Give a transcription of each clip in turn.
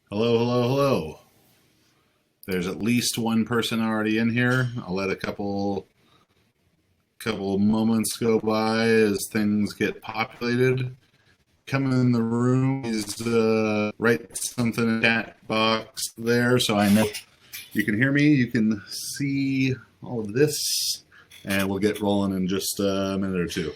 Hello, hello, hello. There's at least one person already in here. I'll let a couple moments go by as things get populated. Come in the room. Please write something in the chat box there so I know you can hear me. You can see all of this, and we'll get rolling in just a minute or two.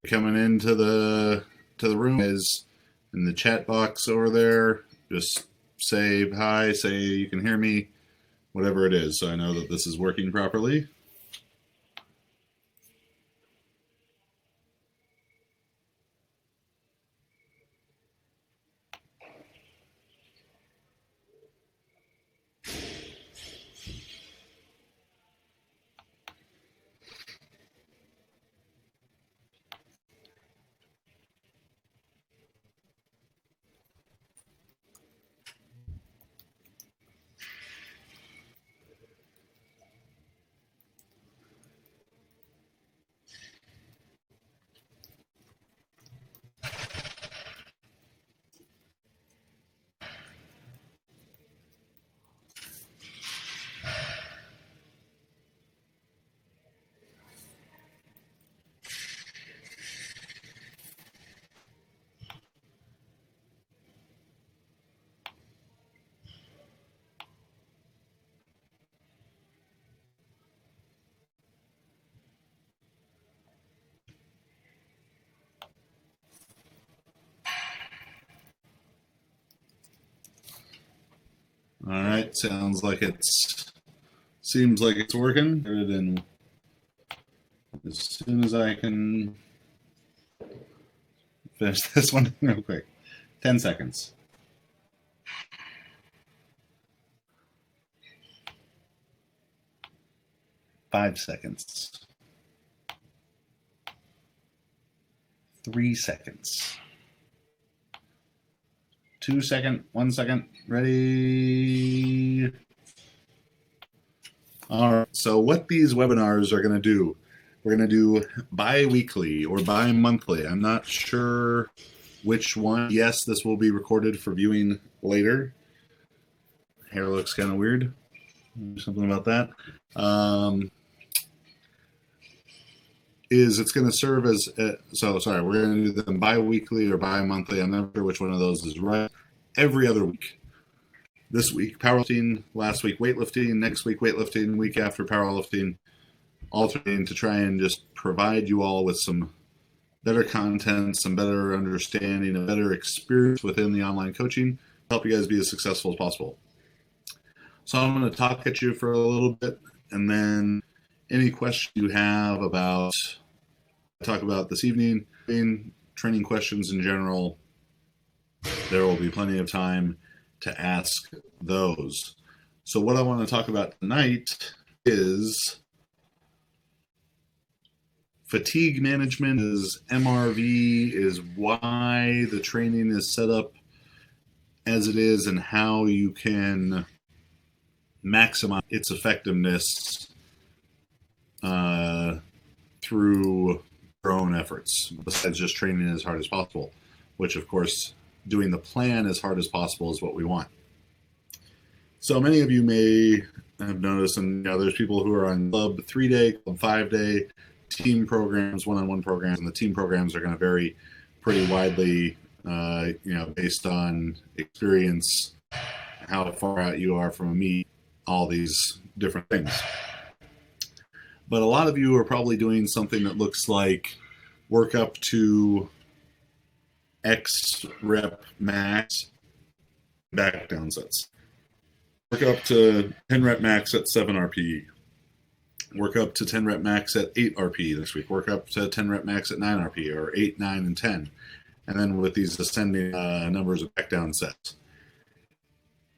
Coming into the room is in the chat box over there. Just say hi, say you can hear me, whatever it is, so I know that this is working properly. All right, seems like it's working. And as soon as I can finish this one real quick, 10 seconds. 5 seconds. 3 seconds. 2 seconds. 1 second. Ready. All right. So what these webinars are going to do, we're going to do bi-weekly or bi-monthly. I'm not sure which one. Yes, this will be recorded for viewing later. Hair looks kind of weird. Something about that. It's going to serve as, we're going to do them bi-weekly or bi-monthly. I'm not sure which one of those is right. Every other week. This week, powerlifting, last week, weightlifting, next week, weightlifting, week after, powerlifting, alternating to try and just provide you all with some better content, some better understanding, a better experience within the online coaching, help you guys be as successful as possible. So I'm going to talk at you for a little bit, and then any questions you have about talk about this evening, training questions in general, there will be plenty of time to ask those. So what I want to talk about tonight is fatigue management, is MRV, is why the training is set up as it is and how you can maximize its effectiveness through your own efforts, besides just training as hard as possible, which of course doing the plan as hard as possible is what we want. So many of you may have noticed, and there's people who are on club 3-day, club 5-day, team programs, one-on-one programs, and the team programs are going to vary pretty widely, based on experience, how far out you are from a meet, all these different things. But a lot of you are probably doing something that looks like work up to X rep max, back down sets. Work up to 10 rep max at 7 RPE. Work up to 10 rep max at 8 RPE this week. Work up to 10 rep max at 9 RPE, or 8, 9, and 10. and then with these ascending numbers of back down sets.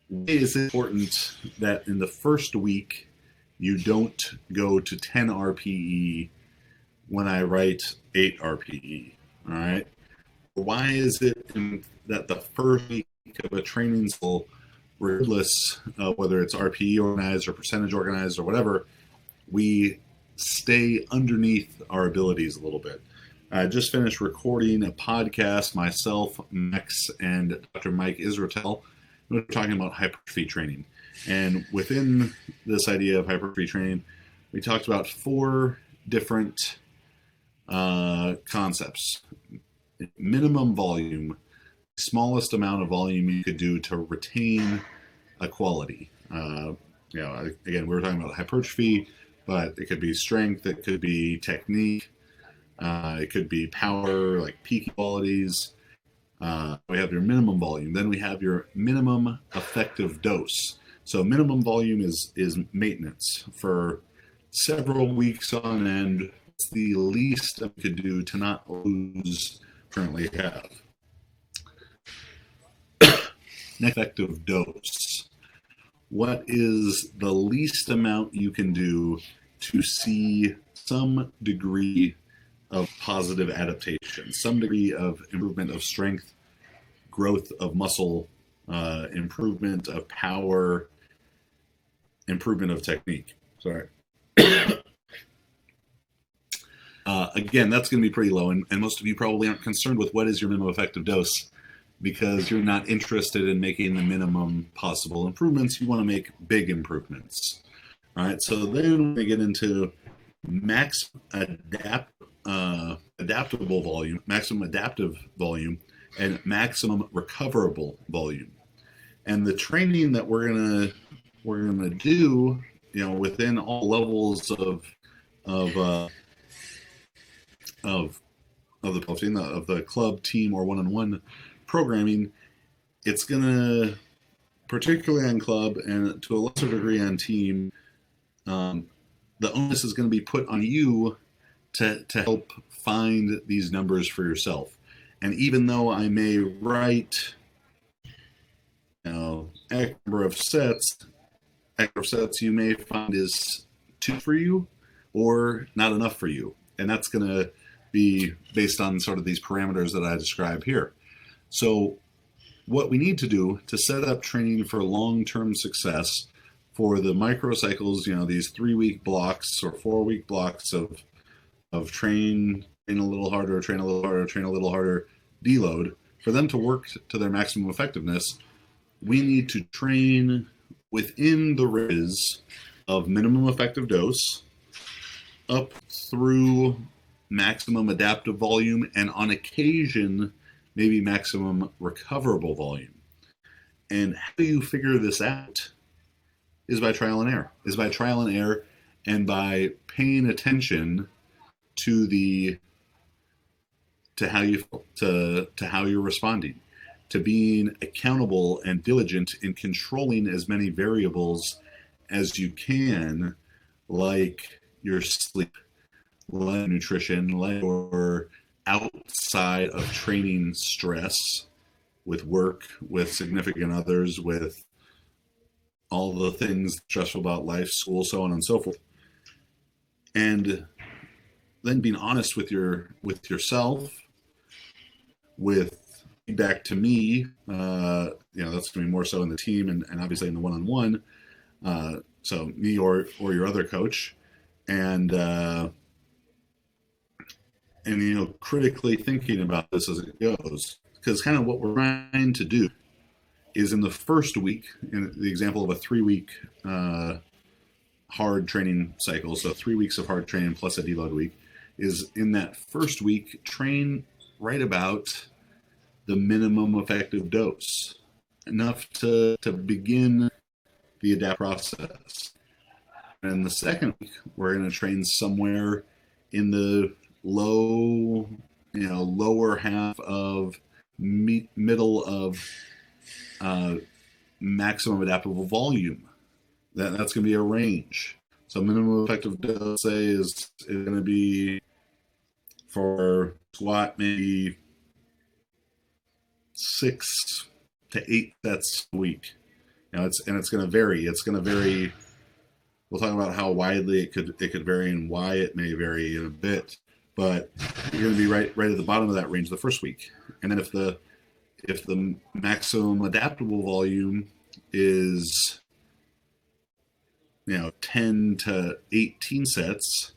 Why is it important that in the first week you don't go to 10 RPE when I write 8 RPE? All right. Why is it that the first week of a training cycle, regardless of whether it's RPE organized or percentage organized or whatever, we stay underneath our abilities a little bit? I just finished recording a podcast, myself, Max, and Dr. Mike Israetel. We're talking about hypertrophy training. And within this idea of hypertrophy training, we talked about 4 different concepts. Minimum volume, smallest amount of volume you could do to retain a quality. Again, we were talking about hypertrophy, but it could be strength, it could be technique, it could be power, like peak qualities. We have your minimum volume. Then we have your minimum effective dose. So minimum volume is maintenance for several weeks on end. It's the least I could do to not lose currently have. Next, effective dose. What is the least amount you can do to see some degree of positive adaptation, some degree of improvement of strength, growth of muscle, improvement of power, improvement of technique? Sorry. Again, that's going to be pretty low, and most of you probably aren't concerned with what is your minimum effective dose because you're not interested in making the minimum possible improvements. You want to make big improvements. All right, so then we get into adaptable volume, maximum adaptive volume, and maximum recoverable volume. And the training that we're gonna do, within all levels of the powerlifting, of the club, team, or one-on-one programming, it's gonna, particularly on club and to a lesser degree on team, the onus is going to be put on you to help find these numbers for yourself. And even though I may write, X number of sets you may find is too for you or not enough for you. And that's going to be based on sort of these parameters that I describe here. So what we need to do to set up training for long-term success for the microcycles, these 3-week blocks or 4-week blocks of train a little harder, train a little harder, train a little harder, deload, for them to work to their maximum effectiveness, we need to train within the range of minimum effective dose up through maximum adaptive volume, and on occasion, maybe maximum recoverable volume. And how do you figure this out? Is by trial and error, and by paying attention to how you're responding, to being accountable and diligent in controlling as many variables as you can, like your sleep, like nutrition, like your outside of training stress with work, with significant others, with all the things stressful about life, school, so on and so forth. And then being honest with yourself, with feedback to me, that's going to be more so in the team and obviously in the one-on-one. So me or your other coach, and critically thinking about this as it goes, because kind of what we're trying to do is in the first week, in the example of a 3-week hard training cycle, so 3 weeks of hard training plus a deload week, is in that first week, train right about the minimum effective dose, enough to begin the adapt process. And in the second week, we're going to train somewhere in the lower half of middle of maximum adaptable volume. That's going to be a range. So minimum effective dose, say, is going to be for squat maybe 6 to 8 sets a week. It's going to vary. It's going to vary. We'll talk about how widely it could vary and why it may vary in a bit. But you're going to be right at the bottom of that range the first week, and then if the maximum adaptable volume is 10 to 18 sets,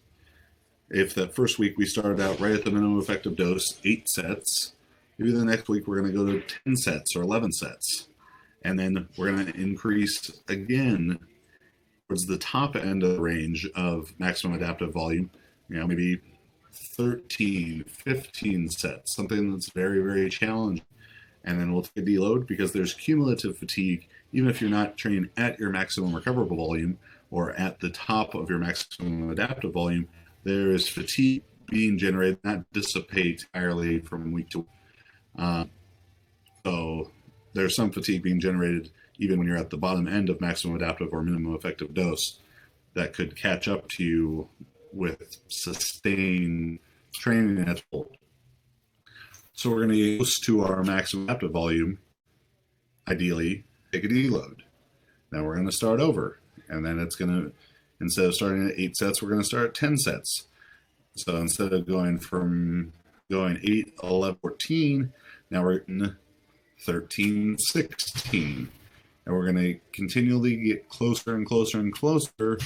if that first week we started out right at the minimum effective dose, 8 sets, maybe the next week we're going to go to 10 sets or 11 sets, and then we're going to increase again towards the top end of the range of maximum adaptive volume, maybe 13, 15 sets, something that's very, very challenging. And then we'll take a deload because there's cumulative fatigue, even if you're not training at your maximum recoverable volume or at the top of your maximum adaptive volume, there is fatigue being generated, not dissipate entirely from week to week. So there's some fatigue being generated even when you're at the bottom end of maximum adaptive or minimum effective dose that could catch up to you with sustained training at full. So we're going to get close to our maximum adaptive volume, ideally take a deload. Now we're going to start over, and then it's going to, instead of starting at 8 sets, we're going to start at 10 sets. So instead of going 8, 11, 14, now we're in 13, 16. And we're going to continually get closer and closer and closer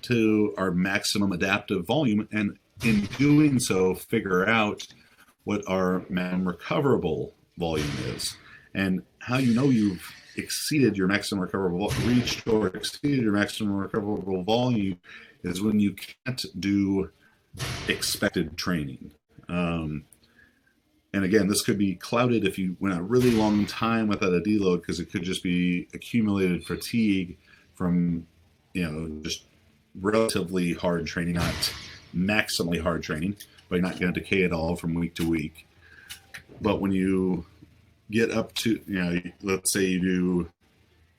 to our maximum adaptive volume, and in doing so, figure out what our maximum recoverable volume is. And how you've exceeded your maximum recoverable, reached or exceeded your maximum recoverable volume is when you can't do expected training. And again, this could be clouded if you went a really long time without a deload, because it could just be accumulated fatigue from, just relatively hard training, not maximally hard training, but you're not going to decay at all from week to week. But when you get up to, let's say you do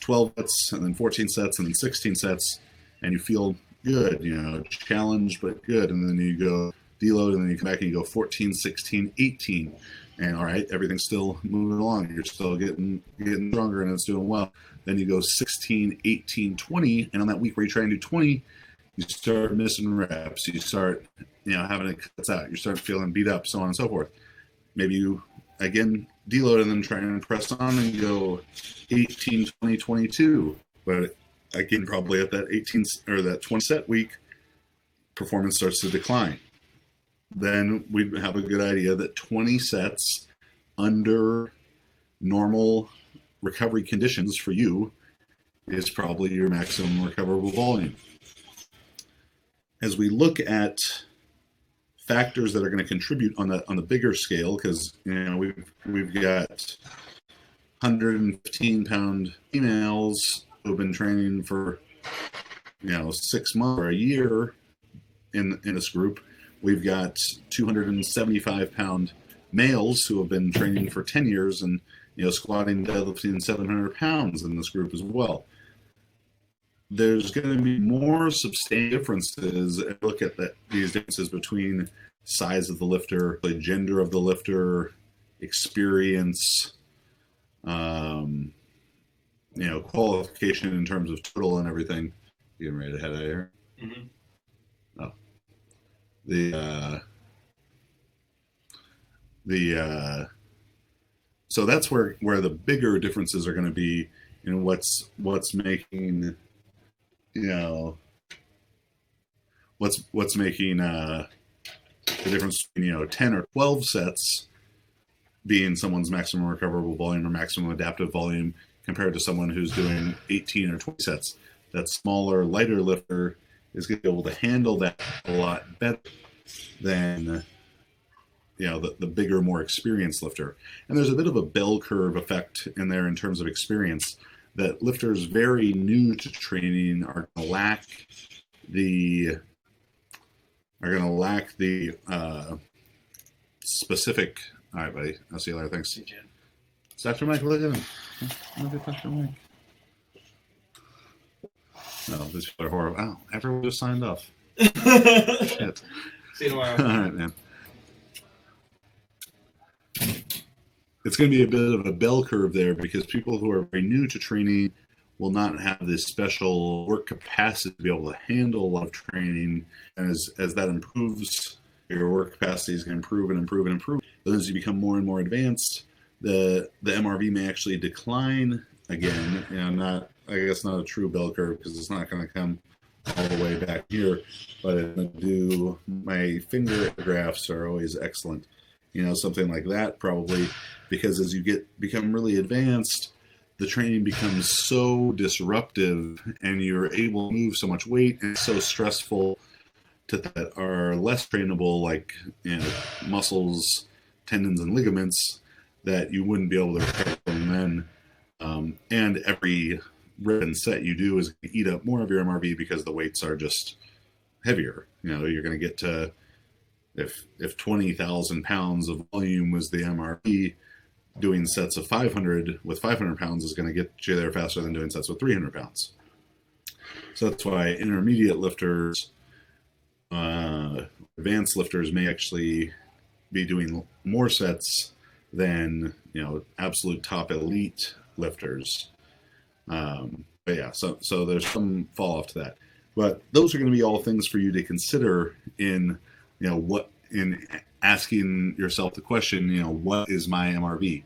12 sets and then 14 sets and then 16 sets, and you feel good, challenged but good, and then you go deload, and then you come back and you go 14, 16, 18, and all right, everything's still moving along. You're still getting stronger and it's doing well. Then you go 16, 18, 20, and on that week where you try and do 20, you start missing reps. You start, having it cuts out. You start feeling beat up, so on and so forth. Maybe you, again, deload and then try and press on and go 18, 20, 22. But again, probably at that 18 or that 20 set week, performance starts to decline. Then we have a good idea that 20 sets under normal recovery conditions for you is probably your maximum recoverable volume. As we look at factors that are going to contribute on the bigger scale, because we've got 115-pound females who've been training for 6 months or a year in this group. We've got 275-pound males who have been training for 10 years and squatting, deadlifting 700 pounds in this group as well. There's going to be more substantial differences. Look at these differences between size of the lifter, the gender of the lifter, experience, qualification in terms of total and everything. Getting ready to head out of here. Mm-hmm. Oh. So that's where the bigger differences are going to be in what's making what's making the difference between 10 or 12 sets being someone's maximum recoverable volume or maximum adaptive volume compared to someone who's doing 18 or 20 sets. That smaller, lighter lifter is going to be able to handle that a lot better than the bigger, more experienced lifter. And there's a bit of a bell curve effect in there in terms of experience, that lifters very new to training are going to lack the specific. All right, buddy. I'll see you later. Thanks. It's Dr. Mike. Look at him. Look at Dr. Mike. No, these people are horrible. Oh, everyone just signed off. Shit. See you tomorrow. All right, man. it's going to be a bit of a bell curve there, because people who are very new to training will not have this special work capacity to be able to handle a lot of training. And as that improves, your work capacity is going to improve and improve and improve. But as you become more and more advanced, the MRV may actually decline again. Not, I guess, not a true bell curve, because it's not going to come all the way back here. But my finger graphs are always excellent. Something like that probably, because as you become really advanced, the training becomes so disruptive, and you're able to move so much weight, and it's so stressful that are less trainable, like muscles, tendons, and ligaments, that you wouldn't be able to recover from then. And every rep and set you do is going to eat up more of your MRV, because the weights are just heavier. You're going to get to, if 20,000 pounds of volume was the MRV, doing sets of 500 with 500 pounds is going to get you there faster than doing sets with 300 pounds. So that's why intermediate lifters, advanced lifters may actually be doing more sets than absolute top elite lifters. But yeah, so there's some fall off to that. But those are going to be all things for you to consider in in asking yourself the question, what is my MRV?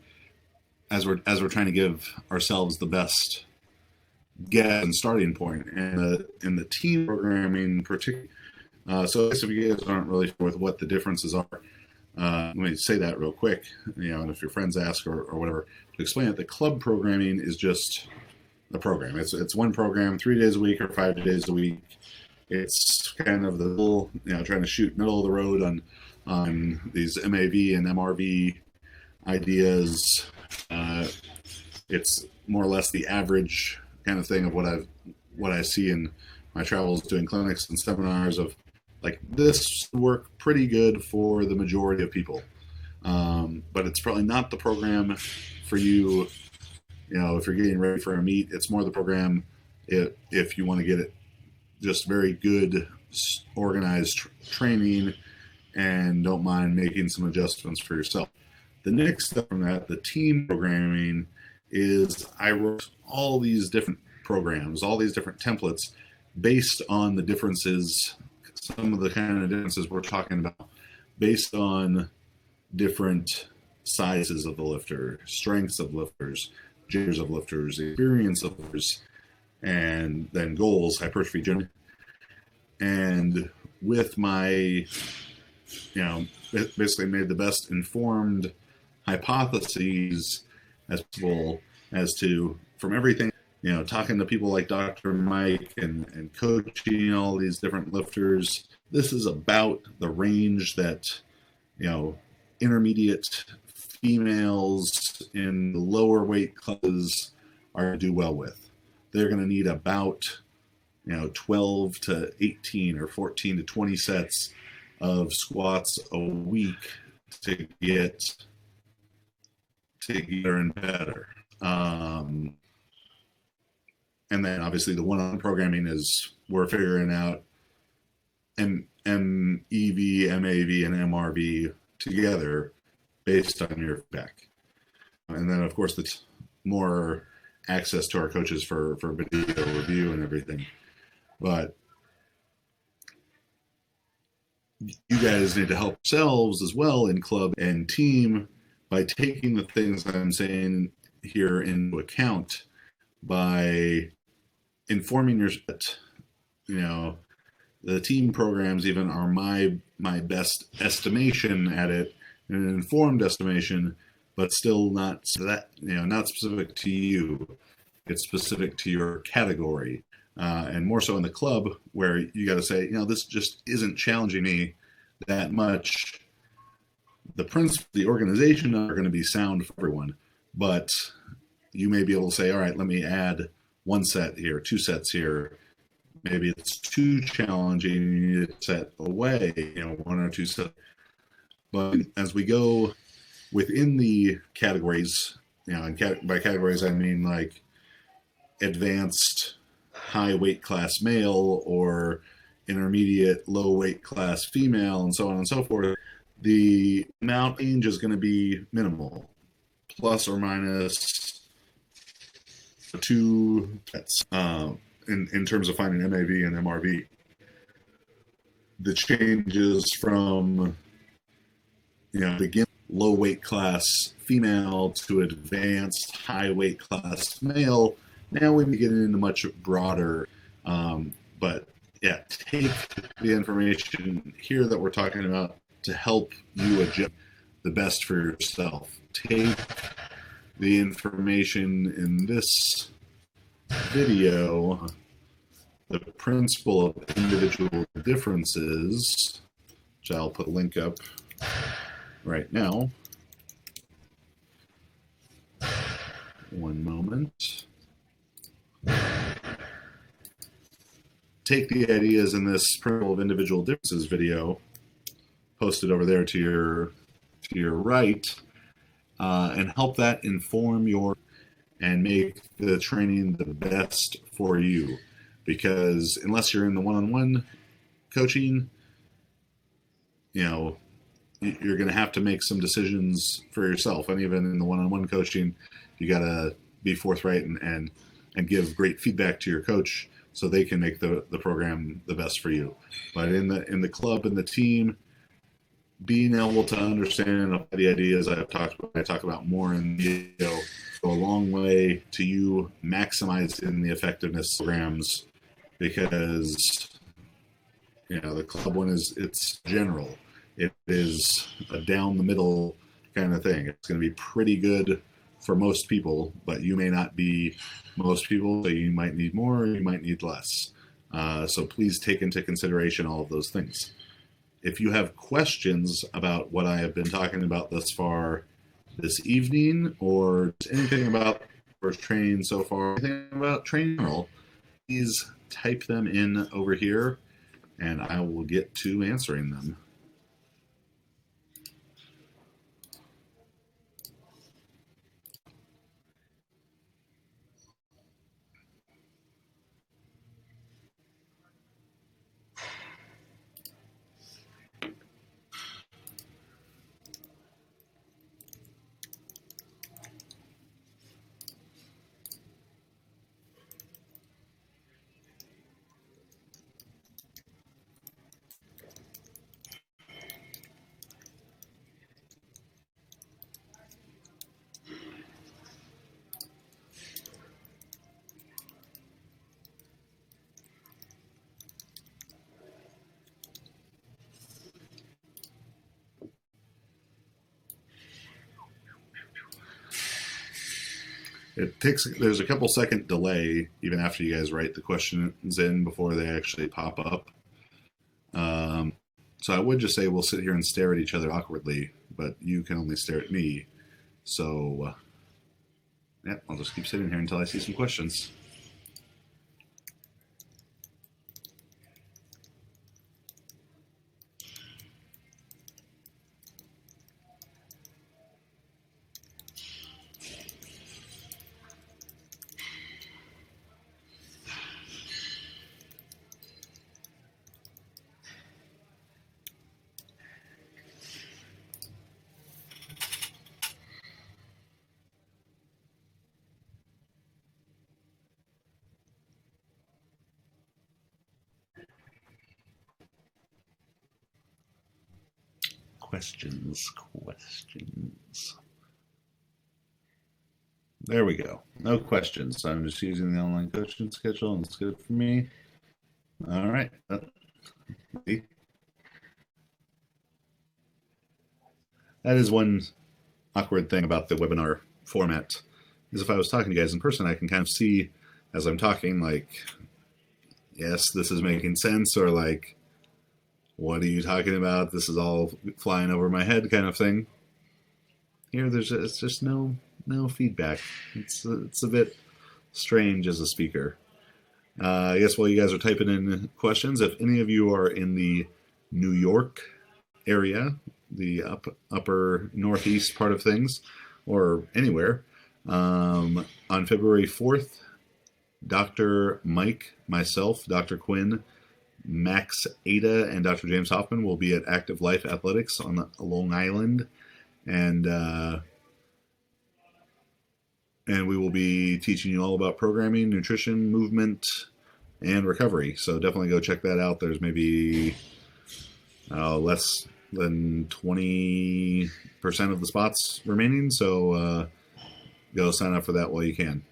As we're trying to give ourselves the best guess and starting point, and in the team programming particularly. So if you guys aren't really sure with what the differences are, let me say that real quick. And if your friends ask or whatever, to explain it, the club programming is just a program. It's one program, 3 days a week or 5 days a week. It's kind of the little, trying to shoot middle of the road on these MAV and MRV ideas. It's more or less the average kind of thing of what I see in my travels doing clinics and seminars, of like, this work pretty good for the majority of people, but it's probably not the program for you. If you're getting ready for a meet, it's more the program if you want to get it just very good, organized training, and don't mind making some adjustments for yourself. The next step from that, the team programming, is I wrote all these different programs, all these different templates, based on the differences, some of the kind of differences we're talking about, based on different sizes of the lifter, strengths of lifters, genders of lifters, experience of lifters, and then goals, hypertrophy generally. And with my, basically made the best informed hypotheses as possible as to, from everything, talking to people like Dr. Mike and coaching all these different lifters, this is about the range that, intermediate females in the lower weight classes are going to do well with. They're going to need about 12 to 18 or 14 to 20 sets of squats a week to get better and better. And then obviously the one-on-one programming is, we're figuring out MEV, MAV, and MRV together based on your feedback. And then of course that's more access to our coaches for video review and everything. But you guys need to help yourselves as well in club and team by taking the things I'm saying here into account, by informing the team programs even are my best estimation at it, an informed estimation, but still not not specific to you. It's specific to your category. And more so in the club, where you got to say, this just isn't challenging me that much. The principles, the organization are going to be sound for everyone, but you may be able to say, all right, let me add one set here, two sets here. Maybe it's too challenging, you need to set away, one or two sets. But as we go within the categories, and by categories I mean like advanced high weight class male or intermediate low weight class female, and so on and so forth, the amount range is going to be minimal. plus or minus 2 sets in terms of finding MAV and MRV. The changes from begin low weight class female to advanced high weight class male. Now we get into much broader, but yeah, take the information here that we're talking about to help you adjust the best for yourself. Take the information in this video, the principle of individual differences, which I'll put a link up right now. One moment. Take the ideas in this principle of individual differences video, posted over there to your right, and help that inform your and make the training the best for you. Because unless you're in the one-on-one coaching, you're going to have to make some decisions for yourself. And even in the one-on-one coaching, you got to be forthright and give great feedback to your coach so they can make the program the best for you. But in the club and the team, being able to understand the ideas I talk about more in the video go a long way to you maximizing the effectiveness of programs, because the club one it's general. It is a down the middle kind of thing. It's going to be pretty good for most people, but you may not be most people, so you might need more, or you might need less. So please take into consideration all of those things. If you have questions about what I have been talking about thus far this evening, or anything about first training so far, anything about training, please type them in over here, and I will get to answering them. There's a couple second delay even after you guys write the questions in before they actually pop up. So I would just say we'll sit here and stare at each other awkwardly, but you can only stare at me. So yeah, I'll just keep sitting here until I see some questions. Questions. There we go. No questions. So I'm just using the online coaching schedule, and it's good for me. All right. That is one awkward thing about the webinar format, is if I was talking to you guys in person, I can kind of see as I'm talking, like, yes, this is making sense, or like, what are you talking about? This is all flying over my head kind of thing. Here, it's just no feedback. It's a bit strange as a speaker. I guess while you guys are typing in questions, if any of you are in the New York area, the upper northeast part of things, or anywhere, on February 4th, Dr. Mike, myself, Dr. Quinn, Max Ada, and Dr. James Hoffman will be at Active Life Athletics on Long Island, and and we will be teaching you all about programming, nutrition, movement, and recovery. So definitely go check that out. There's maybe less than 20% of the spots remaining, so go sign up for that while you can.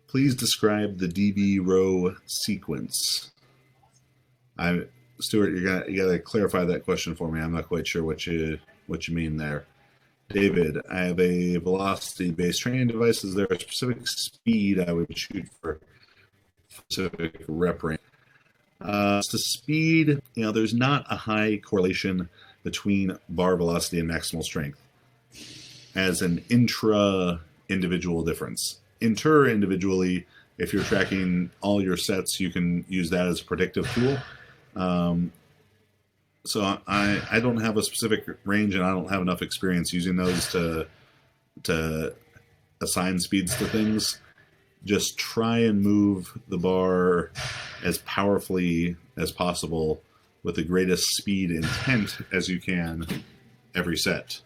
Please describe the DB row sequence. Stuart, you got to clarify that question for me. I'm not quite sure what you mean there. David, I have a velocity-based training device. Is there a specific speed I would shoot for specific rep range? To speed, there's not a high correlation between bar velocity and maximal strength as an intra-individual difference. Inter-individually, if you're tracking all your sets, you can use that as a predictive tool. So I don't have a specific range, and I don't have enough experience using those to assign speeds to things. Just try and move the bar as powerfully as possible with the greatest speed intent as you can every set.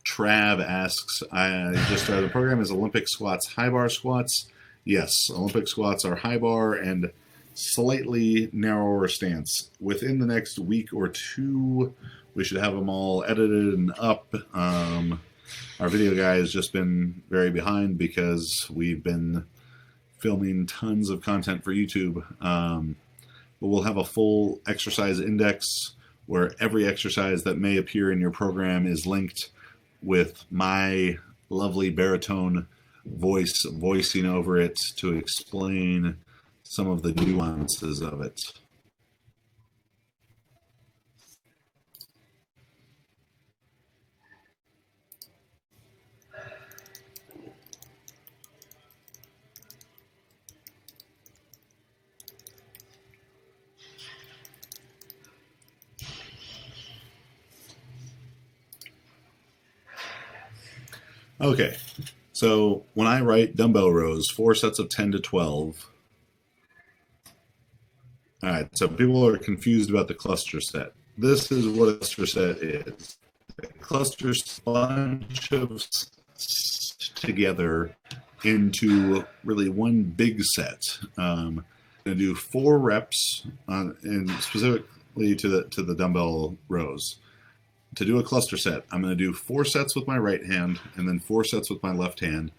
Trav asks, I just started the program. Is Olympic squats high bar squats? Yes, Olympic squats are high bar and slightly narrower stance. Within the next week or two, we should have them all edited and up. Our video guy has just been very behind because we've been filming tons of content for YouTube. But we'll have a full exercise index where every exercise that may appear in your program is linked with my lovely baritone voice voicing over it to explain some of the nuances of it. Okay, so when I write dumbbell rows, 4 sets of 10 to 12. All right, so people are confused about the cluster set. This is what a cluster set is. A cluster is a bunch of together into really one big set. I'm going to do 4 reps, and specifically to the dumbbell rows. To do a cluster set, I'm going to do 4 sets with my right hand and then 4 sets with my left hand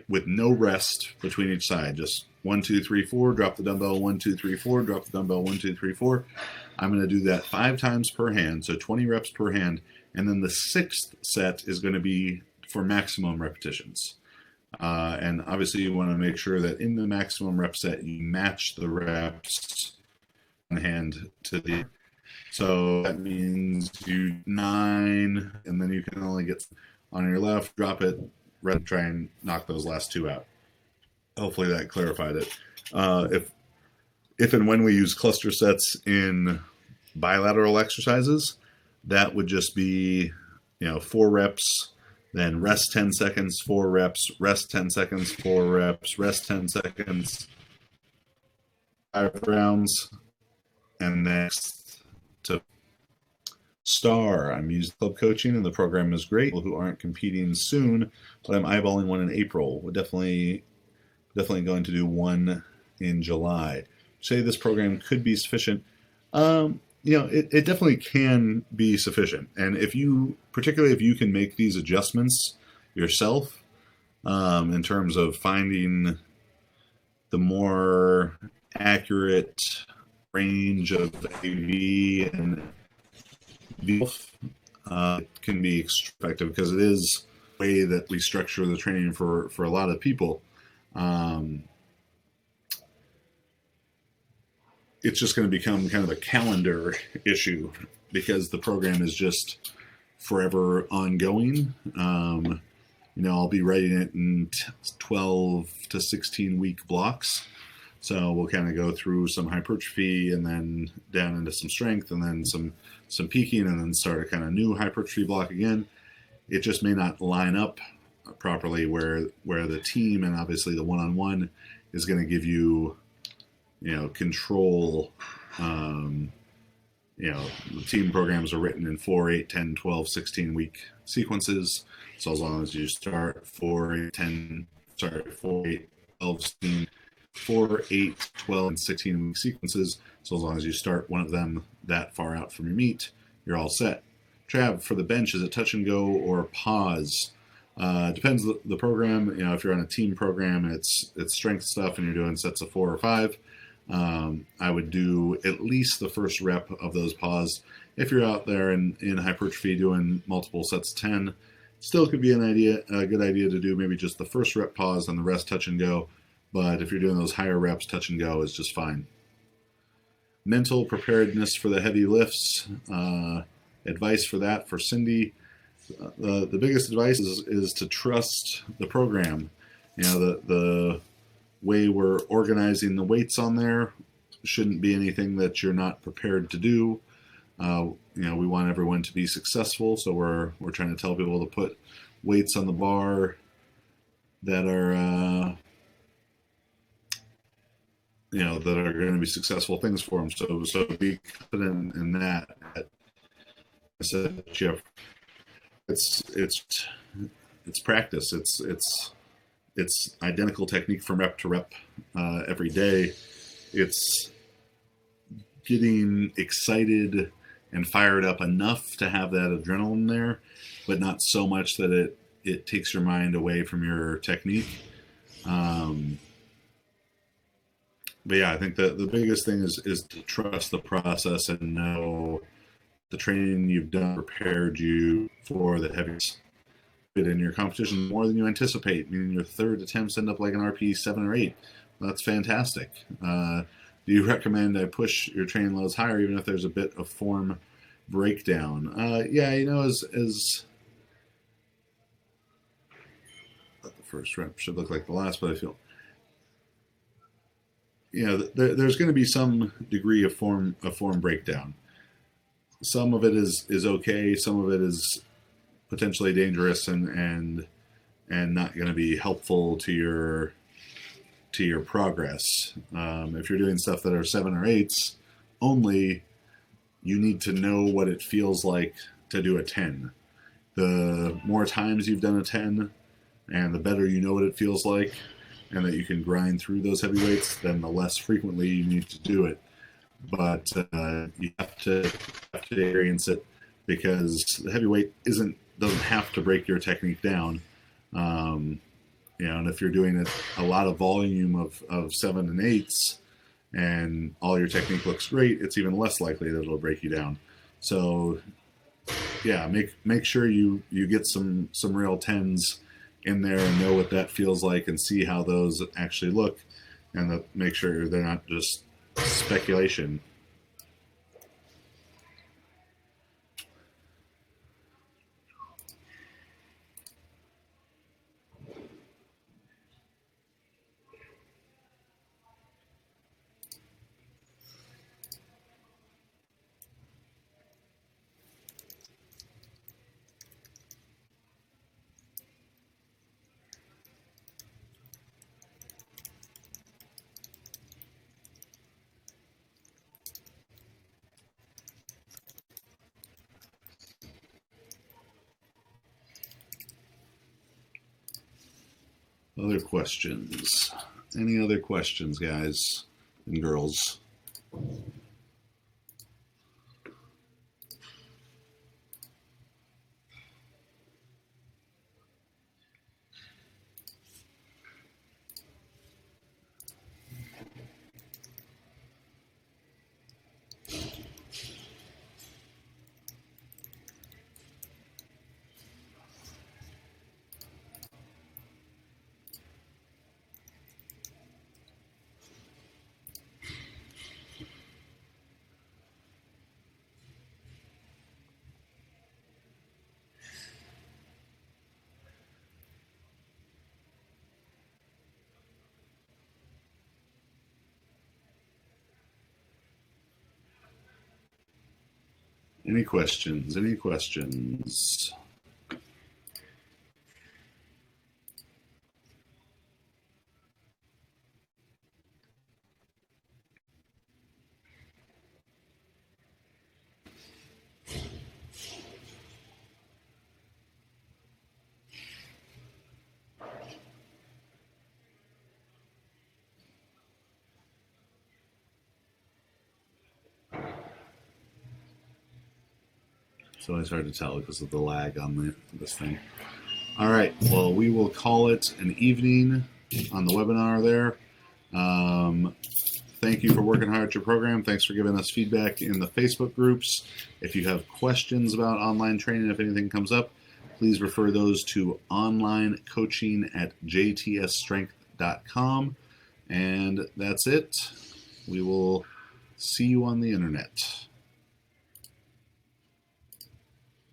with no rest between each side. Just 1, 2, 3, 4, drop the dumbbell, 1, 2, 3, 4, drop the dumbbell, 1, 2, 3, 4. I'm going to do that 5 times per hand, so 20 reps per hand. And then the 6th set is going to be for maximum repetitions. And obviously you want to make sure that in the maximum rep set, you match the reps on hand to the. So that means you 9, and then you can only get on your left, drop it, try and knock those last 2 out. Hopefully that clarified it. If and when we use cluster sets in bilateral exercises, that would just be 4 reps, then rest 10 seconds, 4 reps, rest 10 seconds, 4 reps, rest 10 seconds, 5 rounds, and next to Star. I'm using club coaching, and the program is great. People who aren't competing soon, but I'm eyeballing one in April. We're definitely going to do one in July. Say this program could be sufficient. It definitely can be sufficient, and particularly if you can make these adjustments yourself, in terms of finding the more accurate range of AV and it can be extremely effective because it is the way that we structure the training for a lot of people. It's just going to become kind of a calendar issue because the program is just forever ongoing. I'll be writing it in 12 to 16 week blocks. So we'll kind of go through some hypertrophy and then down into some strength and then some peaking and then start a kind of new hypertrophy block again. It just may not line up properly where the team and obviously the one-on-one is going to give you, control The team programs are written in 4, 8, 10, 12, 16 week sequences. So as long as you start 4, 8, 10, sorry, 4, 8, 12, 16, 4, 8, 12, and 16 week sequences. So as long as you start one of them that far out from your meet, you're all set. Trav, for the bench, is it touch and go or pause? Depends the program. If you're on a team program, it's strength stuff, and you're doing sets of 4 or 5. I would do at least the first rep of those pause. If you're out there in hypertrophy doing multiple sets of 10, still could be a good idea to do maybe just the first rep pause and the rest touch and go. But if you're doing those higher reps, touch and go is just fine. Mental preparedness for the heavy lifts. Advice for that for Cindy. The biggest advice is to trust the program. The way we're organizing the weights on there shouldn't be anything that you're not prepared to do. We want everyone to be successful, so we're trying to tell people to put weights on the bar that are that are going to be successful things for them. So be confident in that. I said, Jeff, it's practice. It's identical technique from rep to rep every day. It's getting excited and fired up enough to have that adrenaline there, but not so much that it takes your mind away from your technique. But yeah, I think the biggest thing is to trust the process and know the training you've done prepared you for the heavies. In your competition more than you anticipate, meaning your third attempts end up like an RP 7 or 8. That's fantastic. Do you recommend I push your training loads higher even if there's a bit of form breakdown? As the first rep should look like the last, but I feel there's going to be some degree of form breakdown. Some of it is okay, some of it is potentially dangerous and not going to be helpful to your progress. If you're doing stuff that are 7 or 8s only, you need to know what it feels like to do a 10. The more times you've done a 10 and the better you know what it feels like and that you can grind through those heavy weights, then the less frequently you need to do it. But you have to experience it, because the heavyweight doesn't have to break your technique down. And if you're doing a lot of volume of 7 and 8s and all your technique looks great, it's even less likely that it'll break you down. So yeah, make sure you get some real 10s in there and know what that feels like and see how those actually look, and make sure they're not just speculation. Other questions? Any other questions, guys and girls? Any questions? Any questions? It's always hard to tell because of the lag on this thing. All right. Well, we will call it an evening on the webinar there. Thank you for working hard at your program. Thanks for giving us feedback in the Facebook groups. If you have questions about online training, if anything comes up, please refer those to onlinecoaching@jtsstrength.com. And that's it. We will see you on the internet.